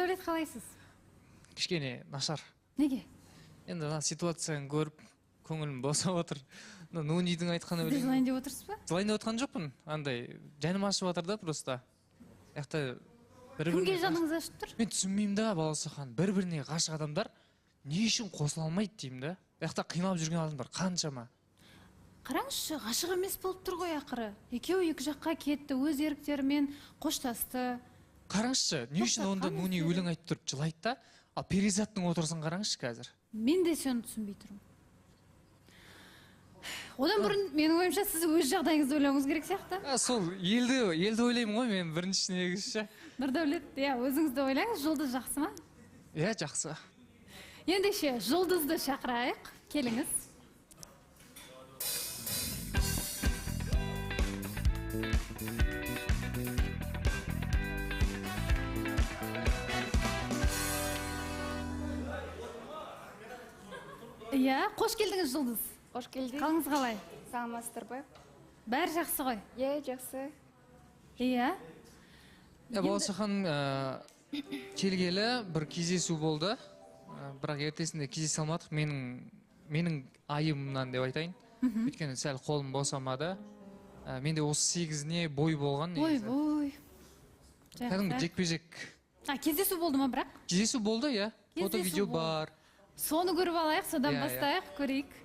Нұрдәулет, қалайсыз? Кішкене нашар. Неге? Енді ситуацияны көріп, көңілім босап отыр. Нунидің айтқаны Сіз жылайын деп отырсыз ба? Жылайын деп отқан жоқпын. Андай, жаным ашып отыр да просто. Кімге жаныңыз ашып тұр? Мен түсінмеймін да, Баласахан. Бір-біріне ғашық адамдар не үшін қосыла алмайды деймін да. Қиналып жүрген адамдар қаншама. Қараңызшы, ғашық емес болып тұр ғой ақыры. Екеуі екі жаққа кетті, өз еріктерімен қоштасты. Қараңызшы, не үшін онда Нуни өлең айтып тұрып жылайды да, ал Перизаттың отырысын қараңызшы қазір. Мен де соны түсінбей тұрмын. Одан бұрын менің ойымша сіз өз жағдайыңызды ойлауыңыз керек сияқты. Сол елді ойлаймын ғой мен бірінші негізі. Нұрдәулет, өзіңізді ойлаңыз, Жұлдыз жақсы ма? Жақсы. Ендеше Жұлдызды шақырайық, келіңіз. Қош келдіңіз, Жұлдыз. Қош келдік. Қалыңыз қалай? Саламатсыздар ба? Бәрі жақсы ғой? Жақсы. Баласахан келгелі бір кездесу болды. Бірақ ертесінде кездесе алмадық. Менің айымнан деп айтайын. Өйткені сәл қолым босамады. Менде осы 8-не бой болған. Бой. Кәдімгі жекпе-жек. Кездесу болды ма бірақ? Кездесу болды, фото-видео бар. Соны көріп алайық, содан бастайық, көрейік.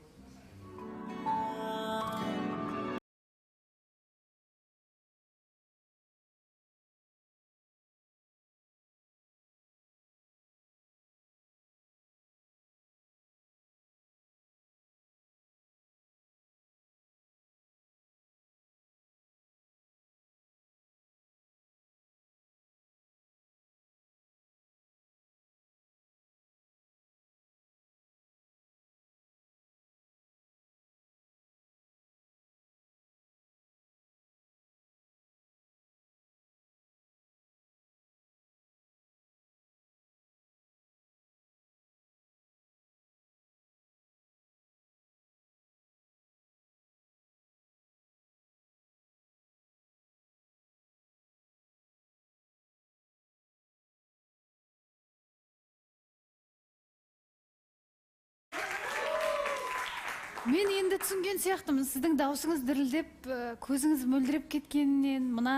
Мен енді түсінген сияқтымын, сіздің даусыңыз дірілдеп, көзіңіз мөлдіреп кеткеннен, мына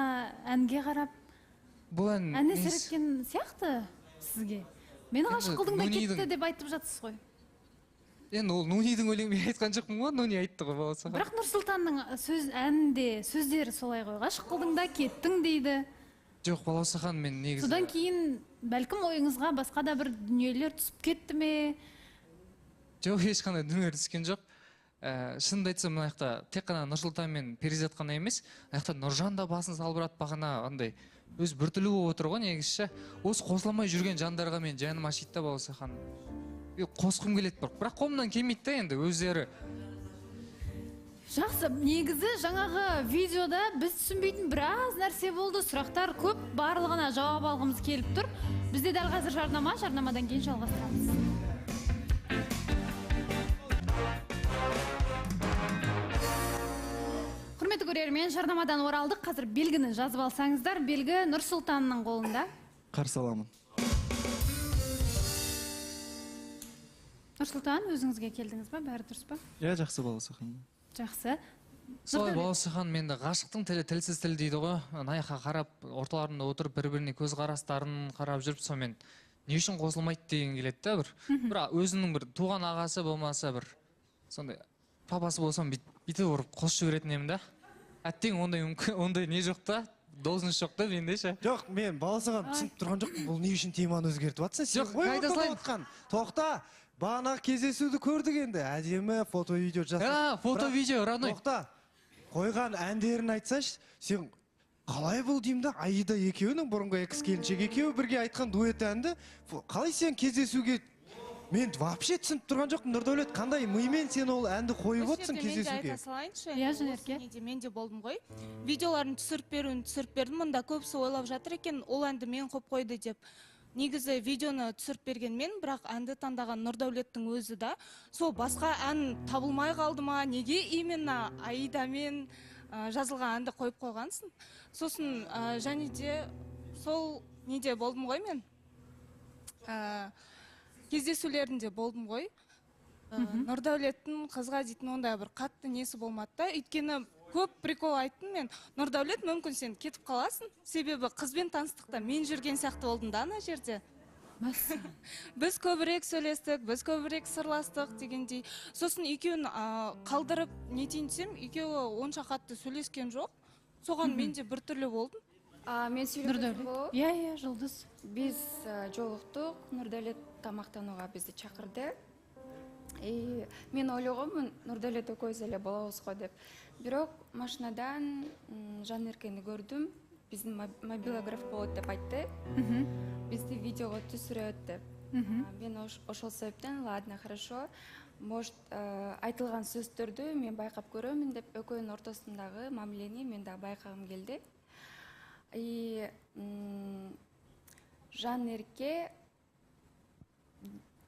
әнге қарап, ән әсер еткен сияқты сізге. Мені ғашық қылдың да кетті деп айтып жатсыз ғой. Енді ол Нунидің өлеңін мен айтқан жоқпын ғой, Нуни айтты ғой Баласахан. Бірақ Нұрсұлтанның әнінде сөздері солай ғой, ғашық қылдың да кеттің дейді. Жоқ, Баласахан мен негізі. Содан кейін бәлкім ойыңызға басқа да бір дүниелер түсіп кетті ме? Жоқ, ешқандай дүниелер түскен жоқ. Шынымды айтсам, мына жақта тек қана Нұрсұлтан мен Перизат қана емес, мына жақта Нұржан да басын салбыратпағана андай өз біртүрлі болып отыр ғой негізі. Осы қосыламай жүрген жандарға мен жаным ашиды да Баласахан. Қосқым келеді бірақ қолымнан келмейді да енді өздері. Жақсы, негізі жаңағы видеода біз түсінбейтін біраз нәрсе болды, сұрақтар көп, барлығына жауап алғымыз келіп тұр. Бізде дәл қазір жарнамадан кейін жалғастырамыз. Құрметті көрермен, жарнамадан оралдық. Қазір белгіні жазып алсаңыздар, белгі Нұрсұлтанның қолында. Қарсы аламын. Нұрсұлтан, өзіңізге келдіңіз ба? Бәрі дұрыс па? Жақсы Баласахан. Жақсы. Солай Баласахан, менде ғашықтың тілі тілсіз тіл дейді ғой. Аяққа қарап, орталарында отырып, бір-біріне көз қарастарын қарап жүріп, сонымен не үшін қосылмайды деген келеді да бір. Бірақ өзінің бір туған ағасы болмаса бір сондай папасы болсам бүйтіп ұрып қосып жіберетін едім да. Әттең ондай не жоқ та, должность жоқ та менде ше. Жоқ, мен Баласахан түсініп тұрған жоқпын, бұл не үшін теманы өзгертіп жатсың? Жоқ, қайда слайд. Тоқта, бағанағы кездесуді көрдік енді, әдемі фото-видео жасап. Фото-видео, родной. Тоқта, қойған әндерін айтсашы, сен қалай бұл деймін да, Аида екеуінің бұрынғы экс-келіншек екеуі бірге айтқан дуэт әнді, қалай сен кездесуге мен вообще түсініп тұрған жоқпын. Нұрдәулет, қандай мимен сен ол әнді қойып отырсың кездесуге? Айта салайыншы. Жанерке. Мен де болдым ғой. Видеоларын түсіріп бердім. Мұнда көбісі ойлап жатыр екен, ол әнді мен қойып қойды деп. Негізі видеоны түсіріп берген мен, бірақ әнді таңдаған Нұрдәулеттің өзі да. Сол басқа ән табылмай қалды ма? Неге именно Аидамен жазылған әнді қойып қойғансың? Сосын және де сол неде болдым ғой мен. кездесулерінде болдым ғой. Нұрдәулеттің қызға дейтін ондай бір қатты несі болмады да, өйткені көп прикол айттым мен. Нұрдәулет, мүмкін сен кетіп қаласың, себебі қызбен таныстықта мен жүрген сияқты болдым да ана жерде. Біз көбірек сөйлестік, біз көбірек сырластық дегендей. Сосын екеуін қалдырып нетейін десем, екеуі онша қатты сөйлескен жоқ. Соған мен де бір түрлі болдым. Мен сөйлеп Нұрдәулет. Иә, Жұлдыз. Біз жолықтық, Нұрдәулет тамақтануға бізді шақырды. Мен ойлағанмын, Нұрдәулет екеуміз әлі боламыз ғой деп. Бірақ машинадан Жанеркені көрдім, біздің мобилограф болады деп айтты. Бізді видеоға түсіреді деп. Мен ошол себептен, ладно, хорошо. Может, айтылған сөздерді мен байқап көремін деп, екеуінің ортасындағы мамилени мен де байқағым келді. Жанерке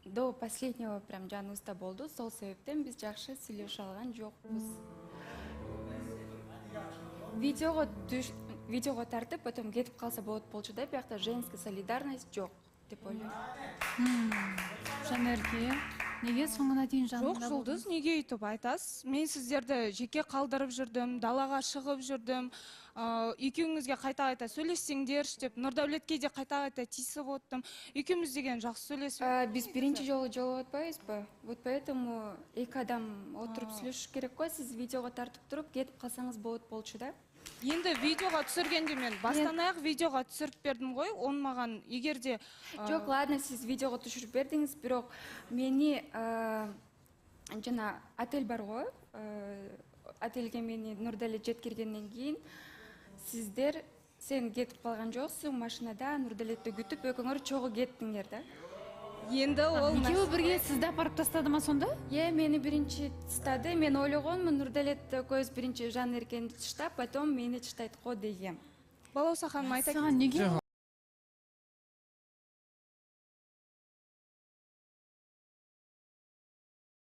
до последнего прям жаныбызда болду. Сол себептен біз жақсы сүйлөшө алган жокпуз. Видеого тартып, потом кетип калса болот болчу да, биякта женская солидарность жок деп ойлойм. Жанерке, неге соңына дейін жанында Жоқ, Жұлдыз, неге өйтіп айтасыз? Мен сіздерді жеке қалдырып жүрдім, далаға шығып жүрдім. Екеуіңізге қайта-қайта сөйлессеңдерші деп, Нұрдәулетке де қайта-қайта тиісіп оттым. Екеуміз деген жақсы сөйлесіп. Біз биринчи жолу жолугатпайбыз ба? Вот поэтому эки адам отуруп сүйлөшүш керек қой. Сіз видеого тартып туруп кетип калсаңыз болот болчу да. Енді видеоға түсіргенде мен бастан аяқ видеоға түсіріп бердім ғой, оны маған егерде... Жоқ, ладно, сіз видеоға түшіріп бердіңіз, бирок мени жана отель бар ғой, отельге мени Нұрдәулет жеткиргенден кийин сиздер сен кетип калган жоксуң, машинада Нұрдәулетти күтүп экөөңөр чогуу кеттиңер да. Енді ол... Екеуі бірге сізді апарып тастады ма сонда? Мени биринчи тастады, мен ойлогонмун Нұрдәулет экөөбүз биринчи Жанеркени таштап, потом мени таштайт го дегем. Балауса ханым айта Саған неге